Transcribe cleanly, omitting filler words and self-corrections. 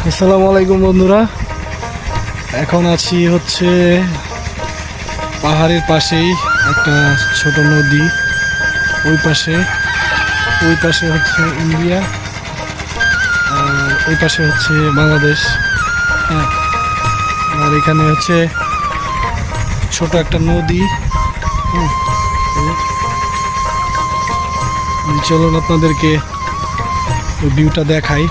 আসসালামু আলাইকুম বন্ধুরা, এখন আছি হচ্ছে পাহাড়ের পাশেই একটা ছোট নদী। ওই পাশে হচ্ছে ইন্ডিয়া, আর ওই পাশে হচ্ছে বাংলাদেশ। হ্যাঁ, আর এখানে হচ্ছে ছোট একটা নদী। চলুন আপনাদেরকে ভিউটা দেখাই।